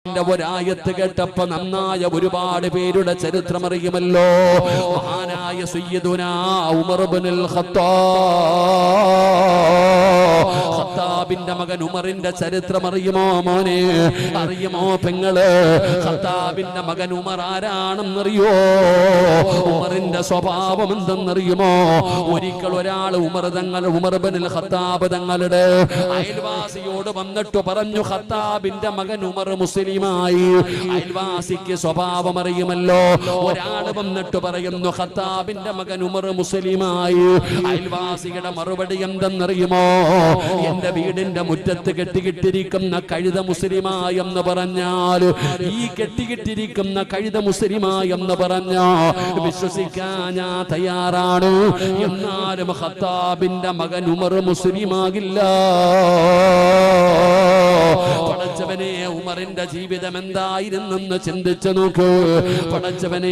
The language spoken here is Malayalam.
ഒരായത്ത് കേട്ടപ്പോ നന്നായ ഒരുപാട് പേരുടെ ചരിത്രം അറിയുമല്ലോ. മഹാനായ സയ്യിദുനാ ഉമർ ഇബ്നുൽ ഖത്താബിന്റെ മകൻ ഉമറിന്റെ ചരിത്രം അറിയുമോ മോനെ? അറിയുമോ പെങ്ങള്? ഖത്താബിന്റെ മകൻ ഉമർ ആരാണെന്നറിയോ? ഉമറിന്റെ സ്വഭാവം എന്തെന്നറിയുമോ? ഒരിക്കൽ ഒരാൾ ഉമർ ഇബ്നുൽ ഖത്താബ് തങ്ങളുടെ അയൽവാസിയോട് വന്നിട്ട് പറഞ്ഞു, ഖത്താബിന്റെ മകൻ ഉമർ മുസ്ലിമായി. അയൽവാസിക്ക് സ്വഭാവം അറിയുമല്ലോ. ഒരാൾ വന്നിട്ട് പറയുന്നു, ഖത്താബിന്റെ മകൻ ഉമർ മുസ്ലിമായി. അയൽവാസിയുടെ മറുപടി എന്തെന്നറിയുമോ? എന്റെ വീടിന്റെ മുറ്റത്ത് കെട്ടിക്കിട്ടിരിക്കുന്ന കഴുത മുസ്ലിമായി എന്ന് പറഞ്ഞാൽ, ഈ കെട്ടിക്കിട്ടിരിക്കുന്ന കഴുത മുസ്ലിമായി എന്ന് പറഞ്ഞാ വിശ്വസിക്കാൻ ഞാൻ തയ്യാറാണ്. എന്നാലും ഖത്താബിന്റെ മകൻ ഉമർ മുസ്ലിമാകില്ല. പടച്ചവനെ, ഉമറിന്റെ ജീവിതം എന്തായിരുന്നെന്ന് ചിന്തിച്ചു നോക്കൂ. പടച്ചവനെ,